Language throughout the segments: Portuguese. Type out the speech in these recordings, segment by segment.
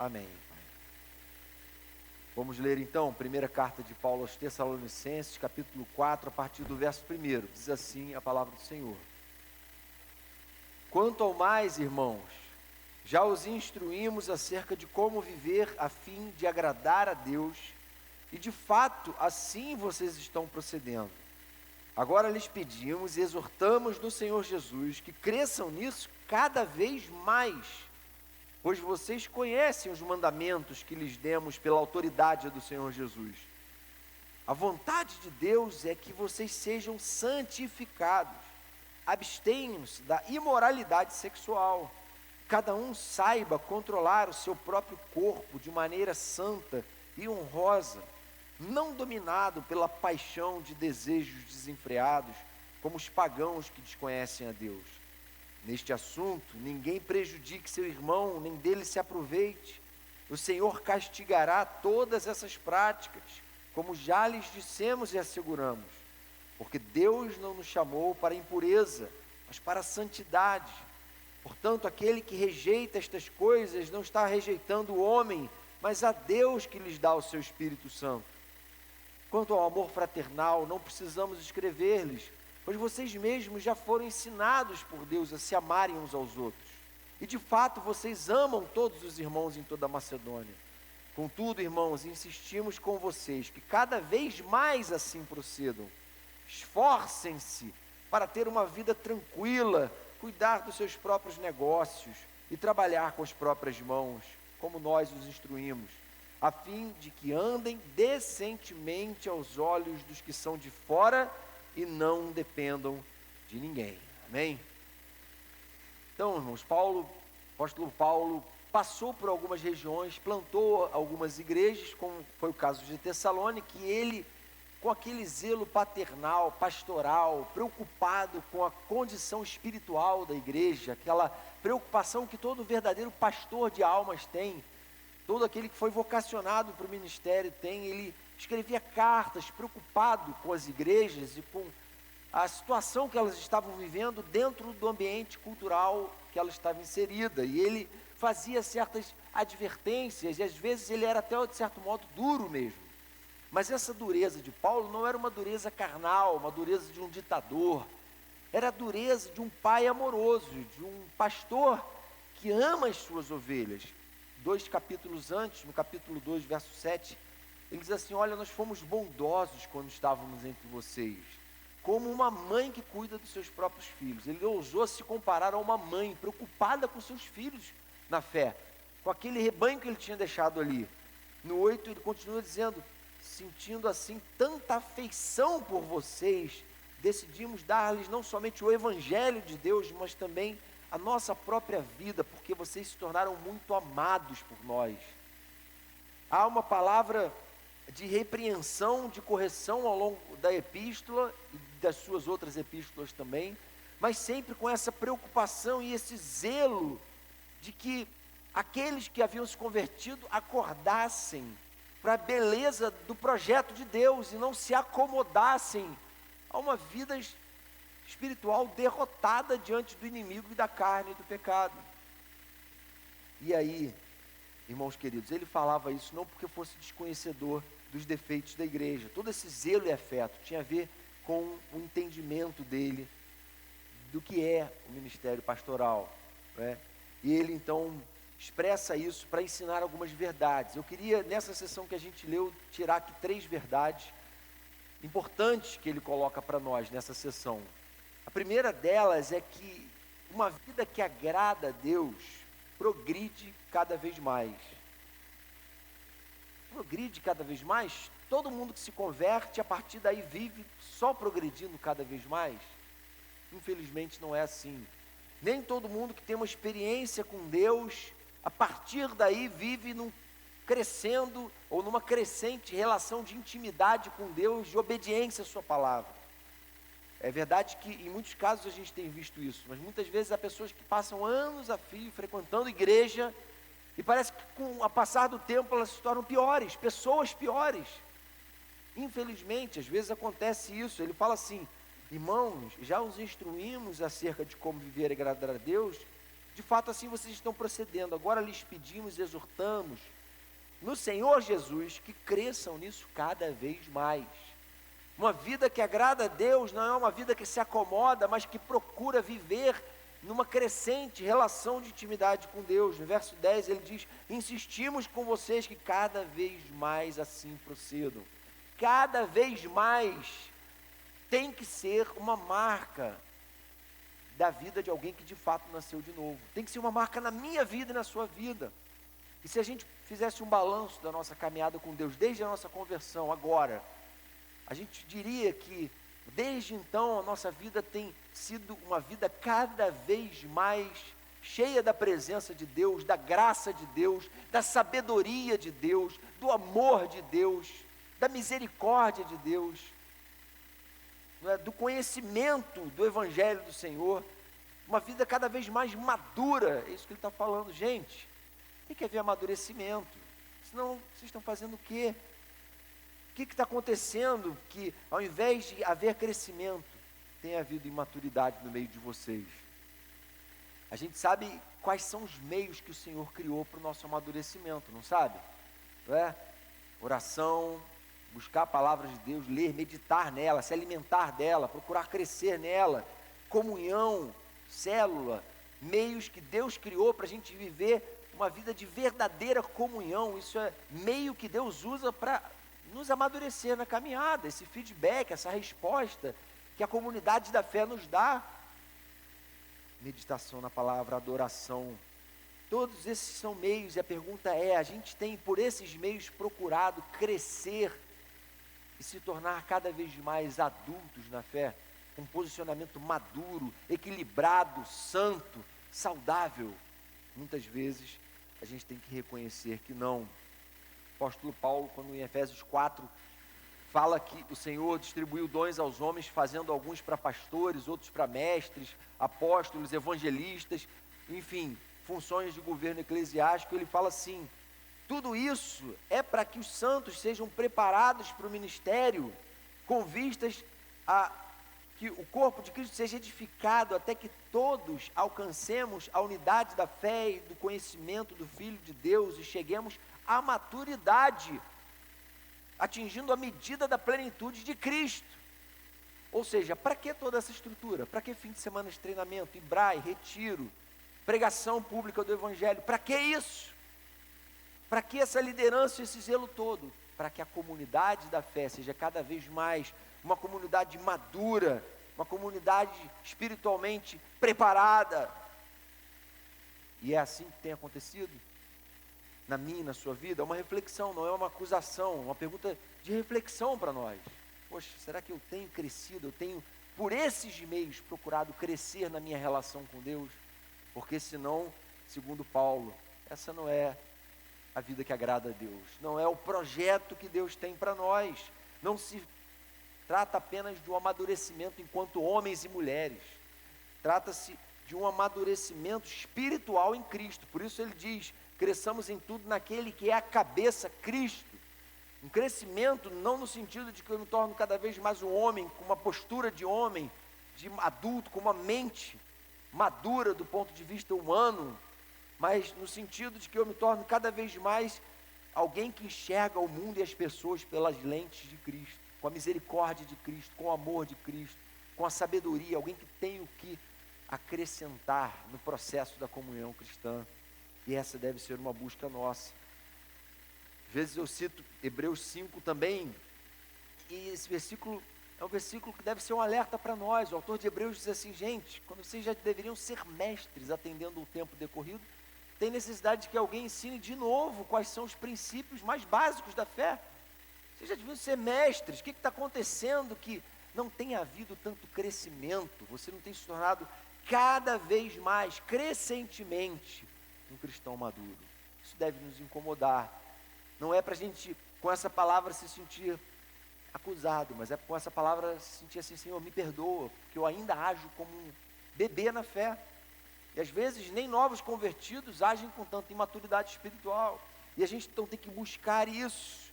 Amém. Vamos ler então, primeira carta de Paulo aos Tessalonicenses, capítulo 4, a partir do verso 1. Diz assim a palavra do Senhor. Quanto ao mais, irmãos, já os instruímos acerca de como viver a fim de agradar a Deus, e de fato assim vocês estão procedendo. Agora lhes pedimos e exortamos no Senhor Jesus que cresçam nisso cada vez mais, pois vocês conhecem os mandamentos que lhes demos pela autoridade do Senhor Jesus. A vontade de Deus é que vocês sejam santificados, abstenham-se da imoralidade sexual, cada um saiba controlar o seu próprio corpo de maneira santa e honrosa, não dominado pela paixão de desejos desenfreados, como os pagãos que desconhecem a Deus. Neste assunto, ninguém prejudique seu irmão, nem dele se aproveite. O Senhor castigará todas essas práticas, como já lhes dissemos e asseguramos, porque Deus não nos chamou para a impureza, mas para a santidade. Portanto, aquele que rejeita estas coisas não está rejeitando o homem, mas a Deus que lhes dá o seu Espírito Santo. Quanto ao amor fraternal, não precisamos escrever-lhes, pois vocês mesmos já foram ensinados por Deus a se amarem uns aos outros. E de fato vocês amam todos os irmãos em toda a Macedônia. Contudo, irmãos, insistimos com vocês que cada vez mais assim procedam. Esforcem-se para ter uma vida tranquila, cuidar dos seus próprios negócios e trabalhar com as próprias mãos, como nós os instruímos, a fim de que andem decentemente aos olhos dos que são de fora e não dependam de ninguém. Amém? Então, irmãos, o apóstolo Paulo passou por algumas regiões, plantou algumas igrejas, como foi o caso de Tessalônica, e ele, com aquele zelo paternal, pastoral, preocupado com a condição espiritual da igreja, aquela preocupação que todo verdadeiro pastor de almas tem, todo aquele que foi vocacionado para o ministério tem, ele escrevia cartas preocupado com as igrejas e com a situação que elas estavam vivendo dentro do ambiente cultural que ela estava inserida, e ele fazia certas advertências, e às vezes ele era até de certo modo duro mesmo, mas essa dureza de Paulo não era uma dureza carnal, uma dureza de um ditador, era a dureza de um pai amoroso, de um pastor que ama as suas ovelhas. 2 capítulos antes, no capítulo 2, verso 7, ele diz assim: olha, nós fomos bondosos quando estávamos entre vocês, como uma mãe que cuida dos seus próprios filhos. Ele ousou se comparar a uma mãe preocupada com seus filhos na fé, com aquele rebanho que ele tinha deixado ali. No 8 ele continua dizendo: sentindo assim tanta afeição por vocês, decidimos dar-lhes não somente o Evangelho de Deus, mas também a nossa própria vida, porque vocês se tornaram muito amados por nós. Há uma palavra de repreensão, de correção ao longo da epístola e das suas outras epístolas também, mas sempre com essa preocupação e esse zelo de que aqueles que haviam se convertido acordassem para a beleza do projeto de Deus e não se acomodassem a uma vida espiritual derrotada diante do inimigo e da carne e do pecado. E aí, irmãos queridos, ele falava isso não porque fosse desconhecedor dos defeitos da igreja. Todo esse zelo e afeto tinha a ver com o entendimento dele do que é o ministério pastoral, né? E ele então expressa isso para ensinar algumas verdades. Eu queria, nessa sessão que a gente leu, tirar aqui 3 verdades importantes que ele coloca para nós nessa sessão. A primeira delas é que uma vida que agrada a Deus progride cada vez mais. Progride cada vez mais? Todo mundo que se converte, a partir daí vive só progredindo cada vez mais? Infelizmente não é assim. Nem todo mundo que tem uma experiência com Deus, a partir daí vive crescendo ou numa crescente relação de intimidade com Deus, de obediência à sua palavra. É verdade que em muitos casos a gente tem visto isso, mas muitas vezes há pessoas que passam anos a fio frequentando igreja e parece que com o passar do tempo elas se tornam piores, pessoas piores. Infelizmente, às vezes acontece isso. Ele fala assim: irmãos, já os instruímos acerca de como viver e agradar a Deus, De fato, assim vocês estão procedendo. Agora lhes pedimos e exortamos no Senhor Jesus que cresçam nisso cada vez mais. Uma vida que agrada a Deus não é uma vida que se acomoda, mas que procura viver numa crescente relação de intimidade com Deus. No verso 10 ele diz: insistimos com vocês que cada vez mais assim procedam. Cada vez mais tem que ser uma marca da vida de alguém que de fato nasceu de novo. Tem que ser uma marca na minha vida e na sua vida. E se a gente fizesse um balanço da nossa caminhada com Deus, desde a nossa conversão agora, a gente diria que desde então a nossa vida tem sido uma vida cada vez mais cheia da presença de Deus, da graça de Deus, da sabedoria de Deus, do amor de Deus, da misericórdia de Deus, não é? Do conhecimento do Evangelho do Senhor, uma vida cada vez mais madura. É isso que ele está falando, gente. Tem que haver amadurecimento, senão vocês estão fazendo o quê? O que está acontecendo que ao invés de haver crescimento, tem havido imaturidade no meio de vocês? A gente sabe quais são os meios que o Senhor criou para o nosso amadurecimento, não sabe? Não é? Oração, buscar a palavra de Deus, ler, meditar nela, se alimentar dela, procurar crescer nela, comunhão, célula, meios que Deus criou para a gente viver uma vida de verdadeira comunhão. Isso é meio que Deus usa para nos amadurecer na caminhada, esse feedback, essa resposta que a comunidade da fé nos dá. Meditação na palavra, adoração, todos esses são meios, e a pergunta é: a gente tem por esses meios procurado crescer e se tornar cada vez mais adultos na fé, com um posicionamento maduro, equilibrado, santo, saudável? Muitas vezes a gente tem que reconhecer que não. O apóstolo Paulo, quando em Efésios 4, fala que o Senhor distribuiu dons aos homens, fazendo alguns para pastores, outros para mestres, apóstolos, evangelistas, enfim, funções de governo eclesiástico. Ele fala assim: tudo isso é para que os santos sejam preparados para o ministério, com vistas a que o corpo de Cristo seja edificado, até que todos alcancemos a unidade da fé e do conhecimento do Filho de Deus e cheguemos à maturidade, atingindo a medida da plenitude de Cristo. Ou seja, para que toda essa estrutura? Para que fim de semana de treinamento, Ibrae, retiro, pregação pública do Evangelho? Para que isso? Para que essa liderança, esse zelo todo? Para que a comunidade da fé seja cada vez mais uma comunidade madura, uma comunidade espiritualmente preparada. E é assim que tem acontecido na minha e na sua vida. É uma reflexão, não é uma acusação, uma pergunta de reflexão para nós. Poxa, será que eu tenho crescido, eu tenho por esses meios procurado crescer na minha relação com Deus? Porque senão, segundo Paulo, essa não é a vida que agrada a Deus, não é o projeto que Deus tem para nós. Não se trata apenas de um amadurecimento enquanto homens e mulheres, trata-se de um amadurecimento espiritual em Cristo. Por isso ele diz: cresçamos em tudo naquele que é a cabeça, Cristo. Um crescimento não no sentido de que eu me torno cada vez mais um homem, com uma postura de homem, de adulto, com uma mente madura do ponto de vista humano, mas no sentido de que eu me torno cada vez mais alguém que enxerga o mundo e as pessoas pelas lentes de Cristo, com a misericórdia de Cristo, com o amor de Cristo, com a sabedoria, alguém que tem o que acrescentar no processo da comunhão cristã. E essa deve ser uma busca nossa. Às vezes eu cito Hebreus 5 também, e esse versículo é um versículo que deve ser um alerta para nós. O autor de Hebreus diz assim: gente, quando vocês já deveriam ser mestres atendendo o tempo decorrido, tem necessidade de que alguém ensine de novo quais são os princípios mais básicos da fé. Vocês já deviam ser mestres. O que está acontecendo que não tem havido tanto crescimento? Você não tem se tornado cada vez mais, crescentemente, um cristão maduro. Isso deve nos incomodar. Não é para a gente, com essa palavra, se sentir acusado, mas é com essa palavra se sentir assim: Senhor, me perdoa, porque eu ainda ajo como um bebê na fé. E às vezes nem novos convertidos agem com tanta imaturidade espiritual. E a gente então tem que buscar isso.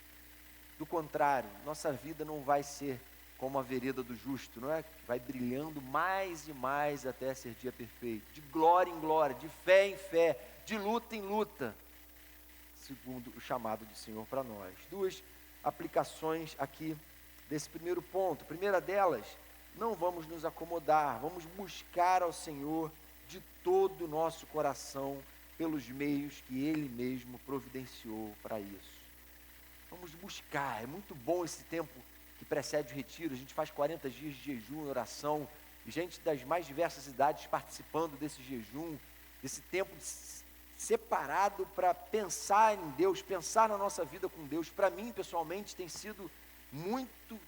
Do contrário, nossa vida não vai ser como a vereda do justo, não é? Vai brilhando mais e mais até ser dia perfeito, de glória em glória, de fé em fé, de luta em luta, segundo o chamado do Senhor para nós. Duas aplicações aqui desse primeiro ponto. A primeira delas, não vamos nos acomodar, vamos buscar ao Senhor de todo o nosso coração, pelos meios que Ele mesmo providenciou para isso. Vamos buscar, é muito bom esse tempo que precede o retiro, a gente faz 40 dias de jejum, oração, e gente das mais diversas idades participando desse jejum, desse tempo separado para pensar em Deus, pensar na nossa vida com Deus. Para mim, pessoalmente, tem sido muito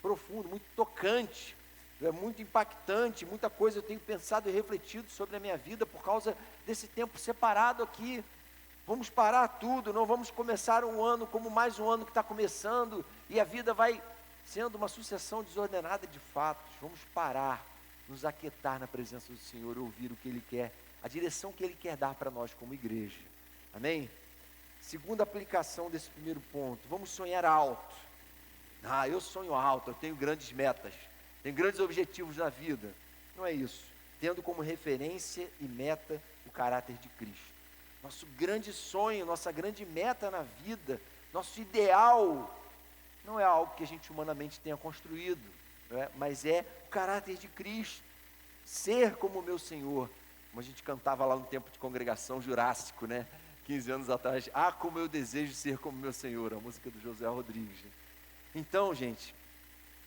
profundo, muito tocante, é muito impactante, muita coisa eu tenho pensado e refletido sobre a minha vida por causa desse tempo separado aqui. Vamos parar tudo, não vamos começar um ano como mais um ano que está começando, e a vida vai sendo uma sucessão desordenada de fatos. Vamos parar, nos aquietar na presença do Senhor, ouvir o que Ele quer, a direção que Ele quer dar para nós como igreja. Amém? Segunda aplicação desse primeiro ponto, vamos sonhar alto. Eu sonho alto, eu tenho grandes metas, tenho grandes objetivos na vida. Não é isso. Tendo como referência e meta o caráter de Cristo. Nosso grande sonho, nossa grande meta na vida, nosso ideal, não é algo que a gente humanamente tenha construído, mas é o caráter de Cristo. Ser como o meu Senhor, como a gente cantava lá no tempo de congregação jurássico, 15 anos atrás. Como eu desejo ser como meu Senhor, a música do José Rodrigues. Então, gente,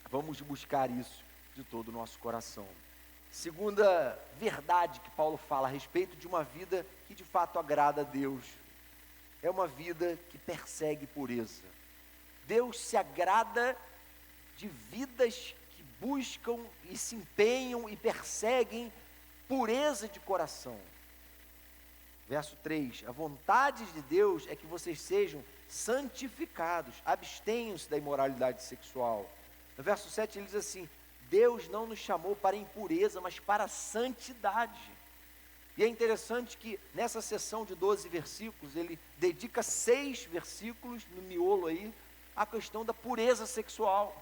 vamos buscar isso de todo o nosso coração. Segunda verdade que Paulo fala a respeito de uma vida que de fato agrada a Deus, é uma vida que persegue pureza. Deus se agrada de vidas que buscam e se empenham e perseguem pureza de coração. Verso 3, a vontade de Deus é que vocês sejam santificados, abstenham-se da imoralidade sexual. No verso 7 ele diz assim, Deus não nos chamou para impureza, mas para a santidade. E é interessante que nessa sessão de 12 versículos, ele dedica 6 versículos no miolo aí, à questão da pureza sexual.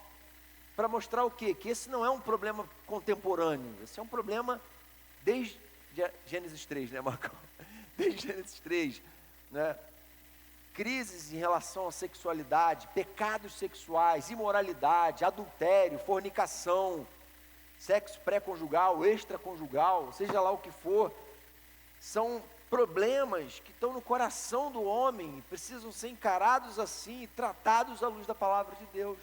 Para mostrar o quê? Que esse não é um problema contemporâneo, esse é um problema desde Gênesis 3, Marcão? Desde Gênesis 3, crises em relação à sexualidade, pecados sexuais, imoralidade, adultério, fornicação, sexo pré-conjugal, extraconjugal, seja lá o que for, são problemas que estão no coração do homem, precisam ser encarados assim e tratados à luz da palavra de Deus.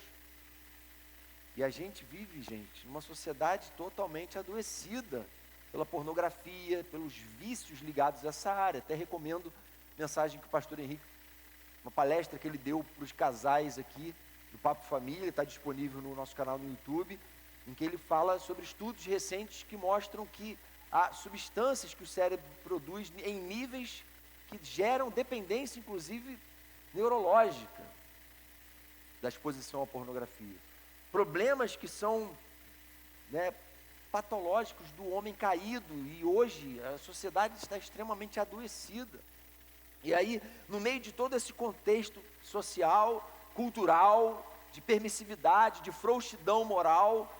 E a gente vive, gente, numa sociedade totalmente adoecida pela pornografia, pelos vícios ligados a essa área. Até recomendo a mensagem que o pastor Henrique, uma palestra que ele deu para os casais aqui, do Papo Família, está disponível no nosso canal no YouTube, em que ele fala sobre estudos recentes que mostram que há substâncias que o cérebro produz em níveis que geram dependência, inclusive neurológica, da exposição à pornografia. Problemas que são patológicos do homem caído, e hoje a sociedade está extremamente adoecida. E aí, no meio de todo esse contexto social, cultural, de permissividade, de frouxidão moral,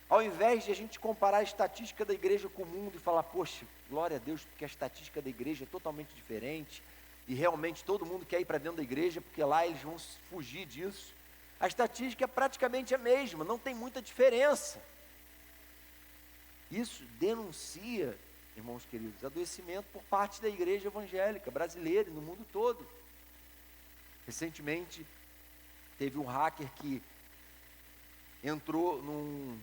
ao invés de a gente comparar a estatística da igreja com o mundo e falar, poxa, glória a Deus, porque a estatística da igreja é totalmente diferente, e realmente todo mundo quer ir para dentro da igreja, porque lá eles vão fugir disso. A estatística é praticamente a mesma, não tem muita diferença. Isso denuncia, irmãos queridos, adoecimento por parte da igreja evangélica brasileira e no mundo todo. Recentemente, teve um hacker que entrou num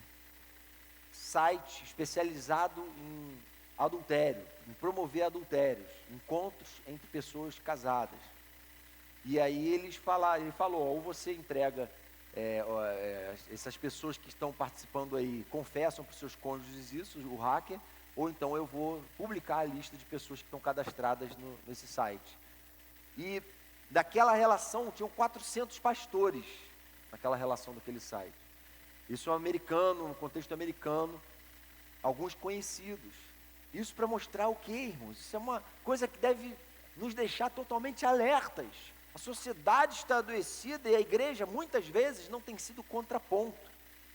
site especializado em adultério, em promover adultérios, encontros entre pessoas casadas. E aí ele falou, ou você entrega, essas pessoas que estão participando aí, confessam para os seus cônjuges isso, o hacker, ou então eu vou publicar a lista de pessoas que estão cadastradas nesse site. E daquela relação, tinham 400 pastores naquela relação daquele site. Isso é um americano, no contexto americano, alguns conhecidos. Isso para mostrar o quê, irmãos? Isso é uma coisa que deve nos deixar totalmente alertas. A sociedade está adoecida e a igreja muitas vezes não tem sido contraponto.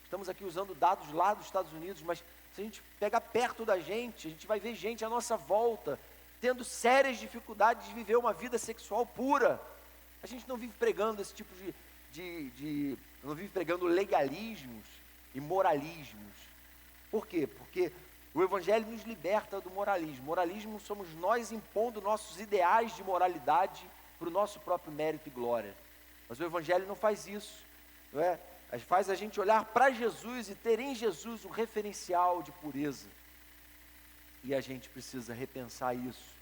Estamos aqui usando dados lá dos Estados Unidos, mas se a gente pegar perto da gente, a gente vai ver gente à nossa volta tendo sérias dificuldades de viver uma vida sexual pura. A gente não vive pregando esse tipo não vive pregando legalismos e moralismos. Por quê? Porque o Evangelho nos liberta do moralismo. Moralismo somos nós impondo nossos ideais de moralidade para o nosso próprio mérito e glória. Mas o Evangelho não faz isso, não é? Faz a gente olhar para Jesus e ter em Jesus um referencial de pureza. E a gente precisa repensar isso.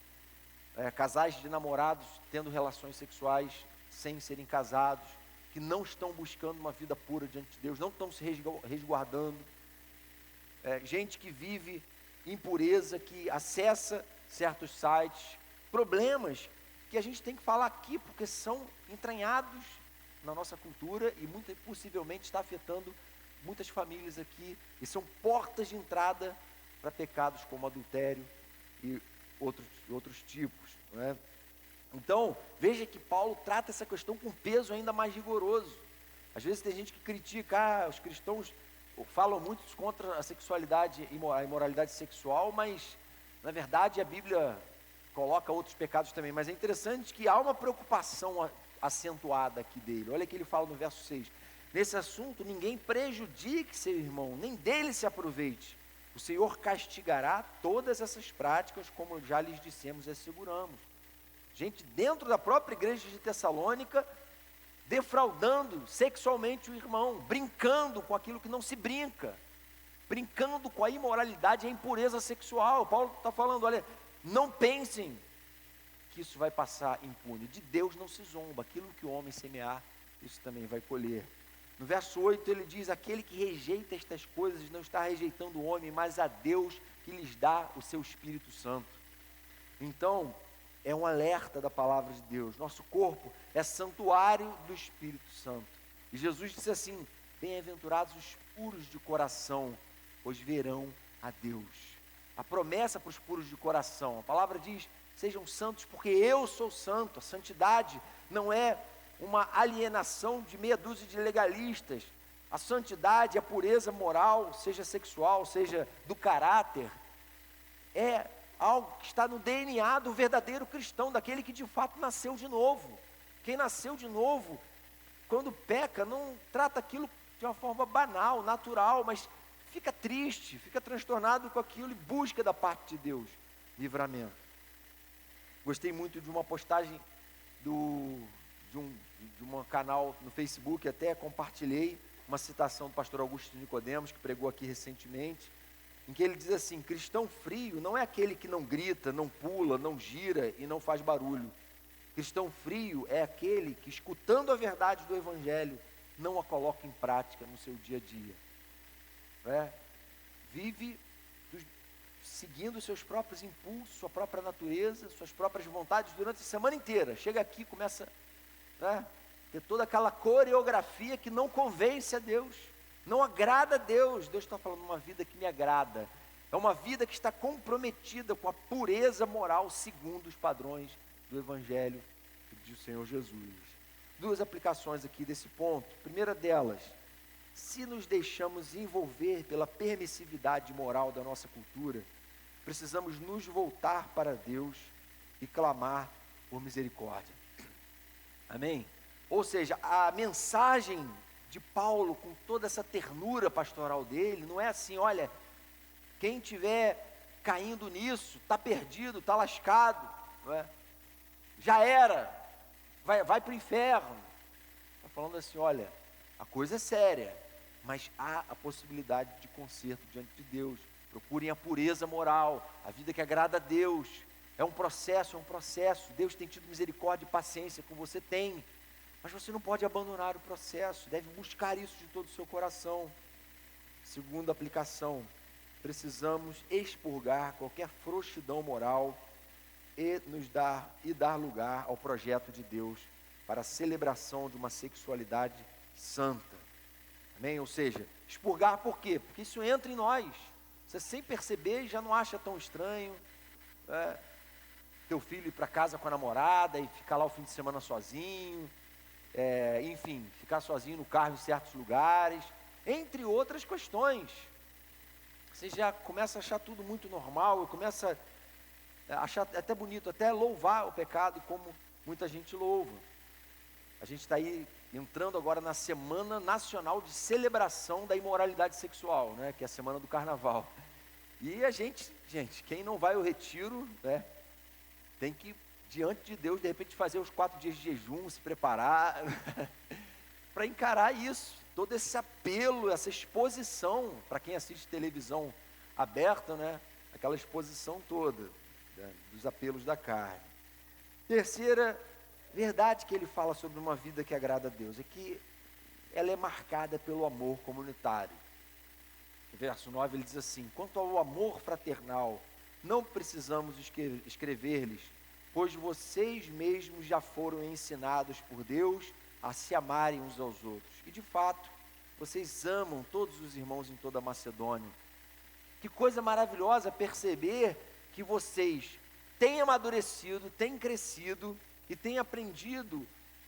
Casais de namorados tendo relações sexuais sem serem casados, que não estão buscando uma vida pura diante de Deus, não estão se resguardando. Gente que vive impureza, que acessa certos sites, problemas que a gente tem que falar aqui, porque são entranhados na nossa cultura e muito possivelmente está afetando muitas famílias aqui, e são portas de entrada para pecados como adultério e outros tipos, não é? Então, veja que Paulo trata essa questão com peso ainda mais rigoroso. Às vezes tem gente que critica, os cristãos falam muito contra a sexualidade, a imoralidade sexual, mas na verdade a Bíblia coloca outros pecados também. Mas é interessante que há uma preocupação acentuada aqui dele. Olha que ele fala no verso 6: nesse assunto ninguém prejudique seu irmão, nem dele se aproveite. O Senhor castigará todas essas práticas, como já lhes dissemos e asseguramos. Gente dentro da própria igreja de Tessalônica, defraudando sexualmente o irmão, brincando com aquilo que não se brinca, brincando com a imoralidade e a impureza sexual. Paulo está falando, olha, não pensem que isso vai passar impune. De Deus não se zomba, aquilo que o homem semear, isso também vai colher. No verso 8 ele diz: aquele que rejeita estas coisas não está rejeitando o homem, mas a Deus que lhes dá o seu Espírito Santo. Então, é um alerta da palavra de Deus. Nosso corpo é santuário do Espírito Santo. E Jesus disse assim: bem-aventurados os puros de coração, pois verão a Deus. A promessa para os puros de coração, a palavra diz: sejam santos porque eu sou santo. A santidade não é uma alienação de meia dúzia de legalistas. A santidade, a pureza moral, seja sexual, seja do caráter, é algo que está no DNA do verdadeiro cristão, daquele que de fato nasceu de novo. Quem nasceu de novo, quando peca, não trata aquilo de uma forma banal, natural, mas fica triste, fica transtornado com aquilo e busca da parte de Deus livramento. Gostei muito de uma postagem de um canal no Facebook, até compartilhei uma citação do pastor Augusto Nicodemos, que pregou aqui recentemente, em que ele diz assim: cristão frio não é aquele que não grita, não pula, não gira e não faz barulho. Cristão frio é aquele que, escutando a verdade do Evangelho, não a coloca em prática no seu dia a dia. Vive seguindo seus próprios impulsos, sua própria natureza, suas próprias vontades durante a semana inteira. Chega aqui, começa a ter toda aquela coreografia que não convence a Deus, não agrada a Deus. Deus está falando uma vida que me agrada. É uma vida que está comprometida com a pureza moral segundo os padrões do Evangelho do Senhor Jesus. Duas aplicações aqui desse ponto. Primeira delas: se nos deixamos envolver pela permissividade moral da nossa cultura, precisamos nos voltar para Deus e clamar por misericórdia. Amém? Ou seja, a mensagem de Paulo, com toda essa ternura pastoral dele, não é assim: olha, quem estiver caindo nisso, está perdido, está lascado, não é? Já era, vai para o inferno. Está falando assim: olha, a coisa é séria, mas há a possibilidade de conserto diante de Deus. Procurem a pureza moral, a vida que agrada a Deus. É um processo. Deus tem tido misericórdia e paciência com você, tem. Mas você não pode abandonar o processo, deve buscar isso de todo o seu coração. Segunda aplicação: precisamos expurgar qualquer frouxidão moral e dar lugar ao projeto de Deus para a celebração de uma sexualidade santa. Amém? Ou seja, expurgar por quê? Porque isso entra em nós. Você sem perceber já não acha tão estranho. teu filho ir para casa com a namorada e ficar lá o fim de semana sozinho, enfim, ficar sozinho no carro em certos lugares, entre outras questões. Você já começa a achar tudo muito normal, e começa a achar até bonito, até louvar o pecado como muita gente louva. A gente está aí entrando agora na Semana Nacional de Celebração da Imoralidade Sexual, né, que é a Semana do Carnaval. E a gente, quem não vai ao retiro, né, tem que, diante de Deus, de repente fazer os 4 dias de jejum, se preparar para encarar isso, todo esse apelo, essa exposição, para quem assiste televisão aberta, né, aquela exposição toda, né, dos apelos da carne. Terceira verdade que ele fala sobre uma vida que agrada a Deus é que ela é marcada pelo amor comunitário. No verso 9 ele diz assim: quanto ao amor fraternal, não precisamos escrever-lhes, pois vocês mesmos já foram ensinados por Deus a se amarem uns aos outros. E de fato, vocês amam todos os irmãos em toda a Macedônia. Que coisa maravilhosa perceber que vocês têm amadurecido, têm crescido e têm aprendido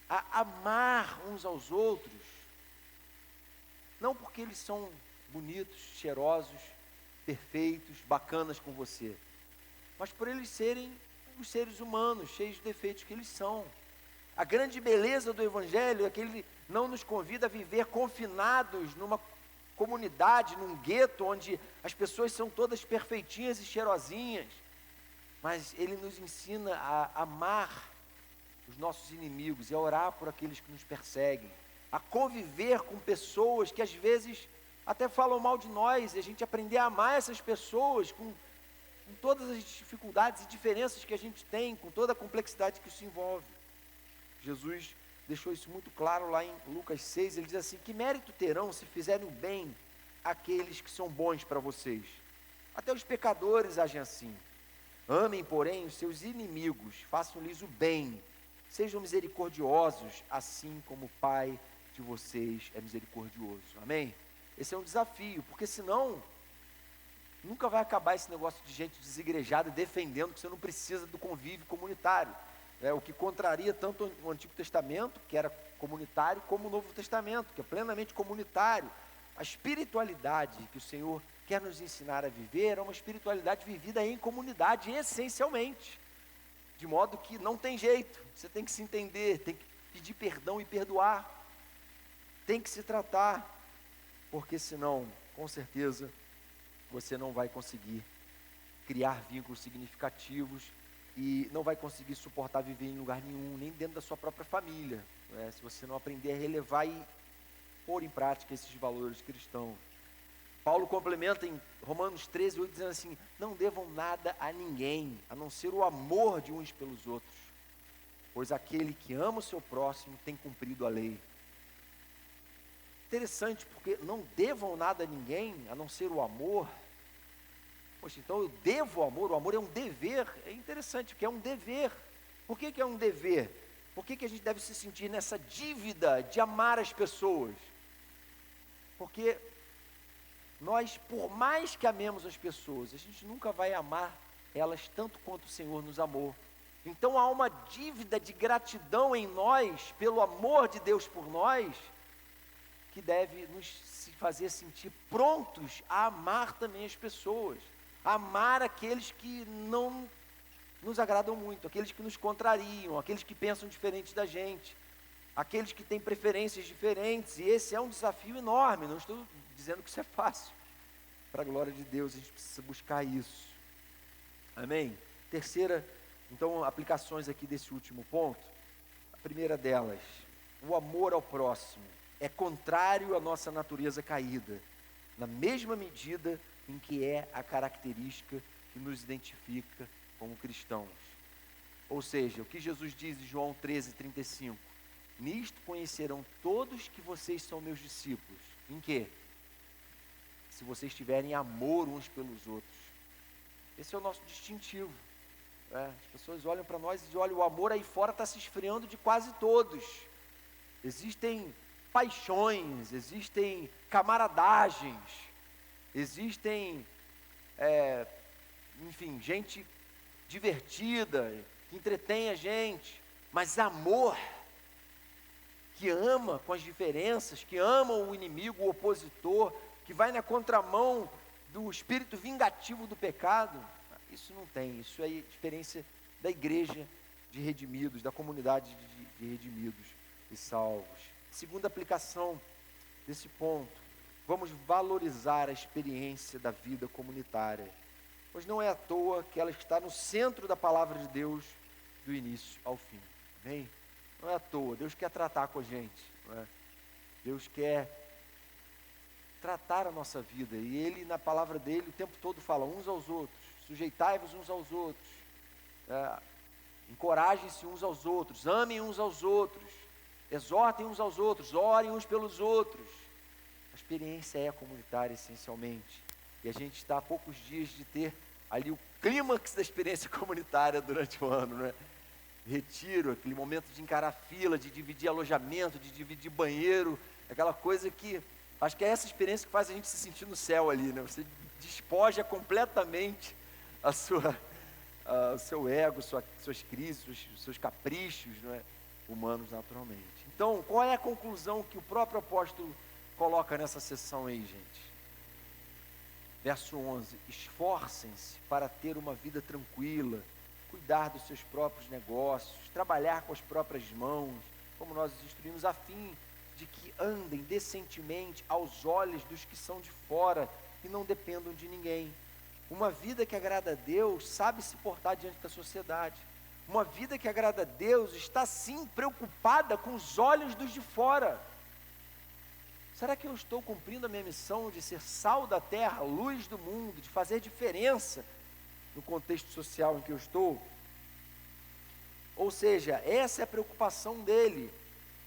a amar uns aos outros. Não porque eles são bonitos, cheirosos, perfeitos, bacanas com você, mas por eles serem os seres humanos, cheios de defeitos que eles são. A grande beleza do Evangelho é que ele não nos convida a viver confinados numa comunidade, num gueto, onde as pessoas são todas perfeitinhas e cheirosinhas, mas ele nos ensina a amar os nossos inimigos e a orar por aqueles que nos perseguem, a conviver com pessoas que às vezes até falam mal de nós, e a gente aprender a amar essas pessoas com todas as dificuldades e diferenças que a gente tem, com toda a complexidade que isso envolve. Jesus deixou isso muito claro lá em Lucas 6, ele diz assim: que mérito terão se fizerem o bem àqueles que são bons para vocês? Até os pecadores agem assim. Amem, porém, os seus inimigos, façam-lhes o bem, sejam misericordiosos, assim como o Pai de vocês é misericordioso. Amém? Esse é um desafio, porque senão nunca vai acabar esse negócio de gente desigrejada defendendo que você não precisa do convívio comunitário. O que contraria tanto o Antigo Testamento, que era comunitário, como o Novo Testamento, que é plenamente comunitário. A espiritualidade que o Senhor quer nos ensinar a viver é uma espiritualidade vivida em comunidade, essencialmente. De modo que não tem jeito, você tem que se entender, tem que pedir perdão e perdoar, tem que se tratar, porque senão, com certeza, você não vai conseguir criar vínculos significativos e não vai conseguir suportar viver em lugar nenhum, nem dentro da sua própria família, né? Se você não aprender a relevar e pôr em prática esses valores cristãos. Paulo complementa em Romanos 13, 8, dizendo assim: não devam nada a ninguém, a não ser o amor de uns pelos outros, pois aquele que ama o seu próximo tem cumprido a lei. Interessante, porque não devam nada a ninguém, a não ser o amor. Poxa, então eu devo o amor é um dever. É interessante, porque é um dever. Por que é um dever? Por que a gente deve se sentir nessa dívida de amar as pessoas? Porque nós, por mais que amemos as pessoas, a gente nunca vai amar elas tanto quanto o Senhor nos amou. Então há uma dívida de gratidão em nós, pelo amor de Deus por nós, que deve nos fazer sentir prontos a amar também as pessoas, a amar aqueles que não nos agradam muito, aqueles que nos contrariam, aqueles que pensam diferente da gente, aqueles que têm preferências diferentes. E esse é um desafio enorme, não estou dizendo que isso é fácil. Para a glória de Deus, a gente precisa buscar isso. Amém? Terceira, então, aplicações aqui desse último ponto. A primeira delas, o amor ao próximo é contrário à nossa natureza caída, na mesma medida em que é a característica que nos identifica como cristãos. Ou seja, o que Jesus diz em João 13:35, nisto conhecerão todos que vocês são meus discípulos. Em quê? Se vocês tiverem amor uns pelos outros. Esse é o nosso distintivo. As pessoas olham para nós e dizem: olha, o amor aí fora está se esfriando de quase todos. Existem paixões, existem camaradagens, existem, enfim, gente divertida, que entretém a gente, mas amor, que ama com as diferenças, que ama o inimigo, o opositor, que vai na contramão do espírito vingativo do pecado, isso não tem. Isso é a experiência da igreja de redimidos, da comunidade de redimidos e salvos. Segunda aplicação desse ponto, vamos valorizar a experiência da vida comunitária, pois não é à toa que ela está no centro da palavra de Deus do início ao fim. Amém? Não é à toa, Deus quer tratar com a gente, não é? Deus quer tratar a nossa vida, e Ele, na palavra dEle, o tempo todo fala uns aos outros, sujeitai-vos uns aos outros, encorajem-se uns aos outros, amem uns aos outros, exortem uns aos outros, orem uns pelos outros. A experiência é comunitária essencialmente, e a gente está a poucos dias de ter ali o clímax da experiência comunitária durante o ano, né? Retiro, aquele momento de encarar fila, de dividir alojamento, de dividir banheiro, aquela coisa que, acho que é essa experiência que faz a gente se sentir no céu ali, né? Você despoja completamente o seu ego, suas crises, seus caprichos, não é? Humanos naturalmente. Então, qual é a conclusão que o próprio apóstolo coloca nessa sessão aí, gente? Verso 11, esforcem-se para ter uma vida tranquila, cuidar dos seus próprios negócios, trabalhar com as próprias mãos, como nós os instruímos, a fim de que andem decentemente aos olhos dos que são de fora e não dependam de ninguém. Uma vida que agrada a Deus sabe se portar diante da sociedade. Uma vida que agrada a Deus está sim preocupada com os olhos dos de fora. Será que eu estou cumprindo a minha missão de ser sal da terra, luz do mundo, de fazer diferença no contexto social em que eu estou? Ou seja, essa é a preocupação dele.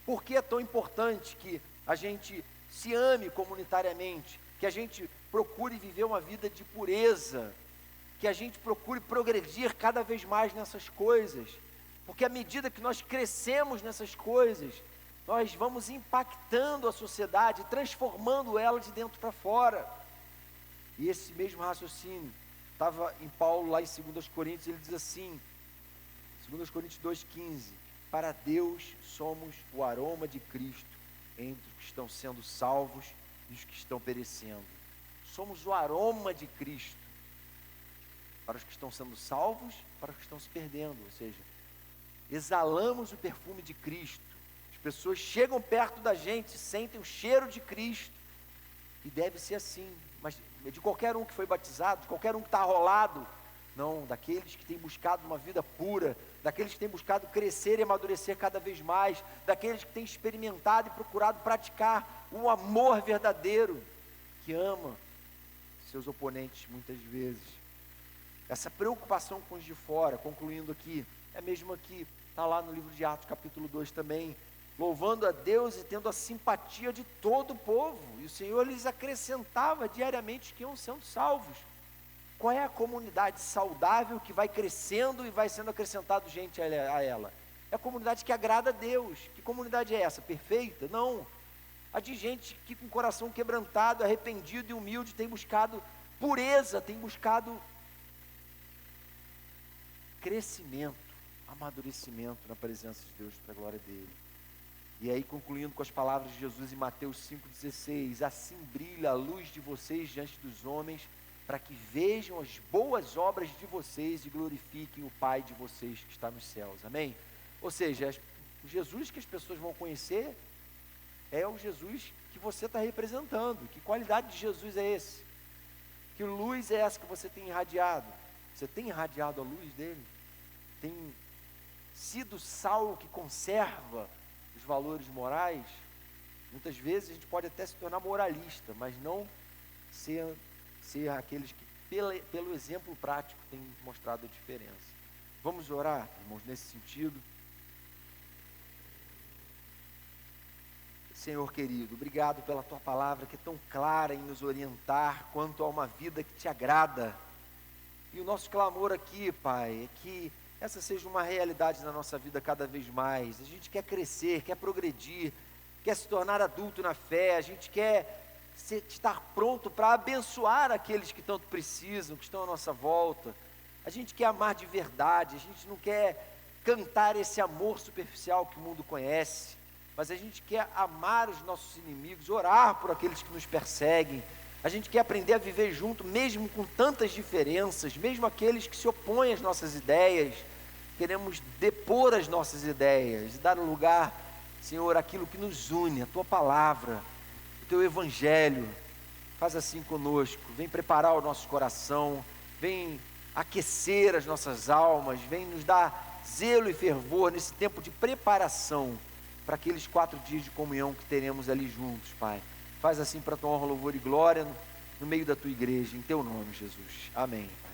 Por que é tão importante que a gente se ame comunitariamente, que a gente procure viver uma vida de pureza, que a gente procure progredir cada vez mais nessas coisas? Porque à medida que nós crescemos nessas coisas, nós vamos impactando a sociedade, transformando ela de dentro para fora. E esse mesmo raciocínio estava em Paulo lá em 2 Coríntios, ele diz assim, 2 Coríntios 2,15, para Deus somos o aroma de Cristo entre os que estão sendo salvos e os que estão perecendo. Somos o aroma de Cristo para os que estão sendo salvos, para os que estão se perdendo, ou seja, exalamos o perfume de Cristo. As pessoas chegam perto da gente, sentem o cheiro de Cristo, e deve ser assim, mas de qualquer um que foi batizado, de qualquer um que está arrolado, não, daqueles que têm buscado uma vida pura, daqueles que têm buscado crescer e amadurecer cada vez mais, daqueles que têm experimentado e procurado praticar o amor verdadeiro, que ama seus oponentes muitas vezes. Essa preocupação com os de fora, concluindo aqui, é mesmo que está lá no livro de Atos capítulo 2 também, louvando a Deus e tendo a simpatia de todo o povo, e o Senhor lhes acrescentava diariamente que iam sendo salvos. Qual é a comunidade saudável que vai crescendo e vai sendo acrescentado gente a ela? É a comunidade que agrada a Deus. Que comunidade é essa? Perfeita? Não. A de gente que com o coração quebrantado, arrependido e humilde tem buscado pureza, tem buscado crescimento, amadurecimento na presença de Deus para a glória dele. E aí, concluindo com as palavras de Jesus em Mateus 5,16, assim brilha a luz de vocês diante dos homens, para que vejam as boas obras de vocês e glorifiquem o Pai de vocês que está nos céus. Amém? Ou seja, o Jesus que as pessoas vão conhecer é o Jesus que você está representando. Que qualidade de Jesus é esse? Que luz é essa que você tem irradiado? Você tem irradiado a luz dele? Tem sido sal que conserva os valores morais? Muitas vezes a gente pode até se tornar moralista, mas não ser aqueles que pelo exemplo prático têm mostrado a diferença. Vamos orar, irmãos, nesse sentido. Senhor querido, obrigado pela tua palavra que é tão clara em nos orientar quanto a uma vida que te agrada. E o nosso clamor aqui, Pai, é que essa seja uma realidade na nossa vida cada vez mais. A gente quer crescer, quer progredir, quer se tornar adulto na fé, a gente quer estar pronto para abençoar aqueles que tanto precisam, que estão à nossa volta. A gente quer amar de verdade, a gente não quer cantar esse amor superficial que o mundo conhece, mas a gente quer amar os nossos inimigos, orar por aqueles que nos perseguem. A gente quer aprender a viver junto, mesmo com tantas diferenças, mesmo aqueles que se opõem às nossas ideias. Queremos depor as nossas ideias, dar lugar, Senhor, àquilo que nos une, a Tua palavra, o Teu Evangelho. Faz assim conosco, vem preparar o nosso coração, vem aquecer as nossas almas, vem nos dar zelo e fervor nesse tempo de preparação para aqueles 4 dias de comunhão que teremos ali juntos, Pai. Faz assim para a Tua honra, louvor e glória no meio da Tua igreja, em Teu nome, Jesus. Amém, Pai.